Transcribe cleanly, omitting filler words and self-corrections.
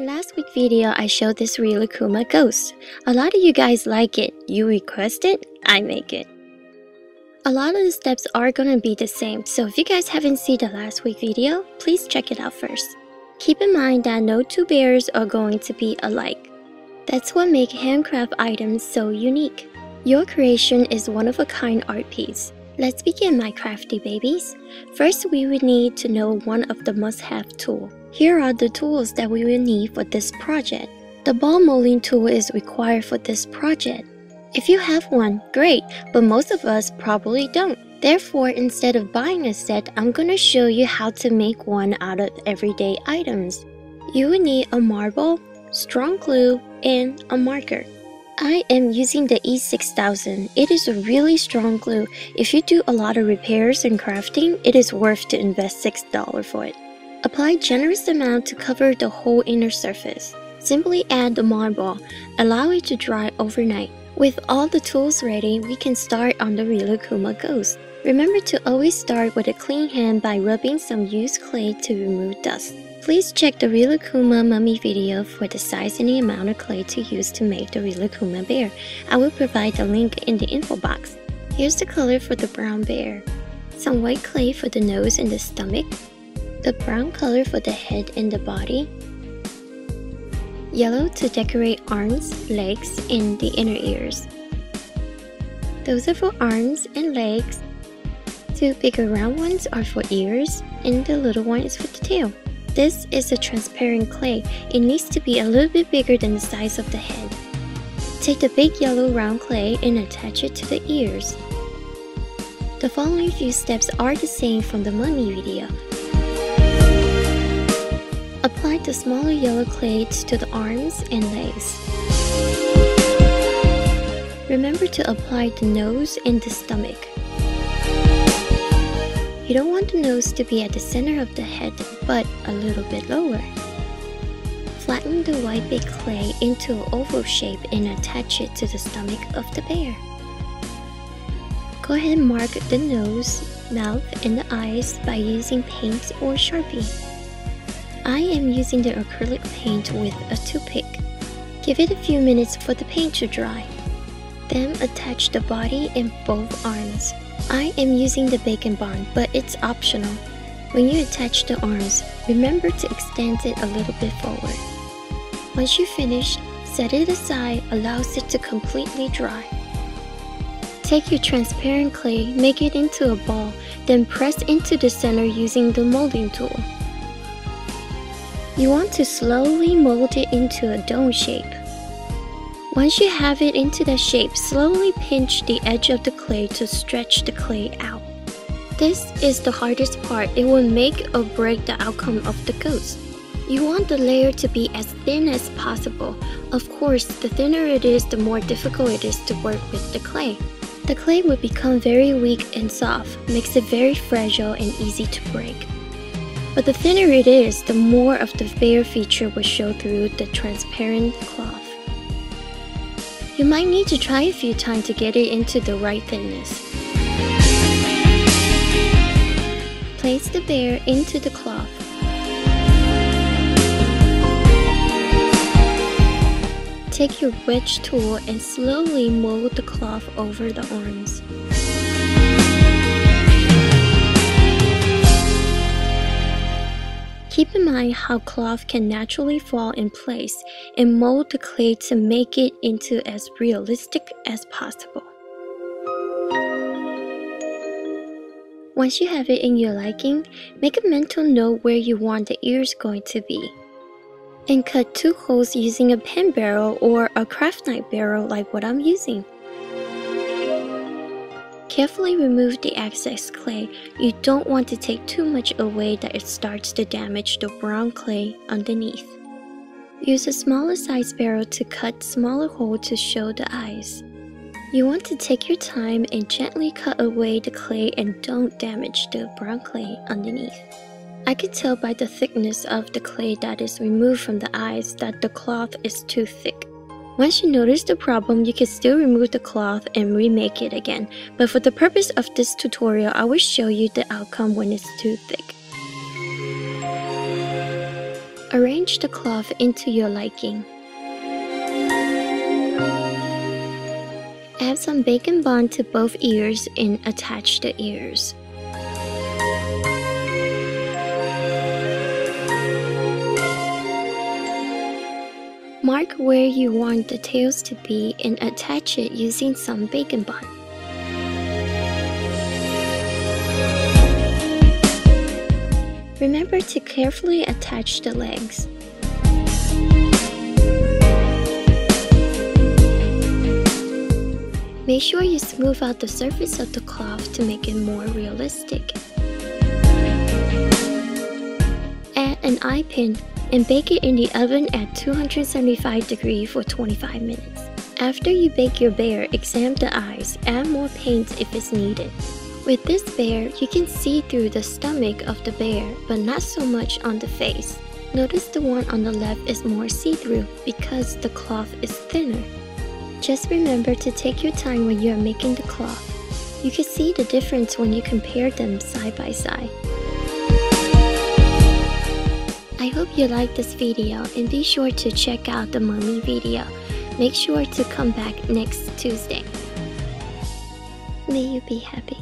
last week's video, I showed this Rilakkuma ghost. A lot of you guys like it. You request it, I make it. A lot of the steps are gonna be the same, so if you guys haven't seen the last week's video, please check it out first. Keep in mind that no two bears are going to be alike. That's what makes handcraft items so unique. Your creation is one-of-a-kind art piece. Let's begin, my crafty babies. First, we would need to know one of the must-have tools. Here are the tools that we will need for this project. The ball molding tool is required for this project. If you have one, great, but most of us probably don't. Therefore, instead of buying a set, I'm gonna show you how to make one out of everyday items. You will need a marble, strong glue, and a marker. I am using the E6000. It is a really strong glue. If you do a lot of repairs and crafting, it is worth to invest $6 for it. Apply generous amount to cover the whole inner surface. Simply add the marble. Allow it to dry overnight. With all the tools ready, we can start on the Rilakkuma ghost. Remember to always start with a clean hand by rubbing some used clay to remove dust. Please check the Rilakkuma Mummy video for the size and the amount of clay to use to make the Rilakkuma bear. I will provide the link in the info box. Here's the color for the brown bear. Some white clay for the nose and the stomach. The brown color for the head and the body. Yellow to decorate arms, legs, and the inner ears. Those are for arms and legs. Two bigger round ones are for ears, and the little one is for the tail. This is a transparent clay. It needs to be a little bit bigger than the size of the head. Take the big yellow round clay and attach it to the ears. The following few steps are the same from the mummy video. Apply the smaller yellow clay to the arms and legs. Remember to apply the nose and the stomach. You don't want the nose to be at the center of the head, but a little bit lower. Flatten the white big clay into an oval shape and attach it to the stomach of the bear. Go ahead and mark the nose, mouth, and the eyes by using paint or Sharpie. I am using the acrylic paint with a toothpick. Give it a few minutes for the paint to dry. Then attach the body and both arms. I am using the bacon bond, but it's optional. When you attach the arms, remember to extend it a little bit forward. Once you finish, set it aside, allows it to completely dry. Take your transparent clay, make it into a ball, then press into the center using the molding tool. You want to slowly mold it into a dome shape. Once you have it into that shape, slowly pinch the edge of the clay to stretch the clay out. This is the hardest part. It will make or break the outcome of the ghost. You want the layer to be as thin as possible. Of course, the thinner it is, the more difficult it is to work with the clay. The clay will become very weak and soft, makes it very fragile and easy to break. But the thinner it is, the more of the bear feature will show through the transparent cloth. You might need to try a few times to get it into the right thinness. Place the bear into the cloth. Take your wedge tool and slowly mold the cloth over the arms. Keep in mind how cloth can naturally fall in place and mold the clay to make it into as realistic as possible. Once you have it in your liking, make a mental note where you want the ears going to be. And cut 2 holes using a pen barrel or a craft knife barrel like what I'm using. Carefully remove the excess clay. You don't want to take too much away that it starts to damage the brown clay underneath. Use a smaller size barrel to cut smaller holes to show the eyes. You want to take your time and gently cut away the clay and don't damage the brown clay underneath. I can tell by the thickness of the clay that is removed from the eyes that the cloth is too thick. Once you notice the problem, you can still remove the cloth and remake it again, but for the purpose of this tutorial, I will show you the outcome when it's too thick. Arrange the cloth into your liking. Add some bacon bond to both ears and attach the ears. Mark where you want the tails to be and attach it using some bacon bond. Remember to carefully attach the legs. Make sure you smooth out the surface of the cloth to make it more realistic. Add an eye pin and bake it in the oven at 275 degrees for 25 minutes. After you bake your bear, examine the eyes, add more paint if it's needed. With this bear, you can see through the stomach of the bear, but not so much on the face. Notice the one on the left is more see-through because the cloth is thinner. Just remember to take your time when you are making the cloth. You can see the difference when you compare them side by side. I hope you liked this video and be sure to check out the mummy video. Make sure to come back next Tuesday. May you be happy.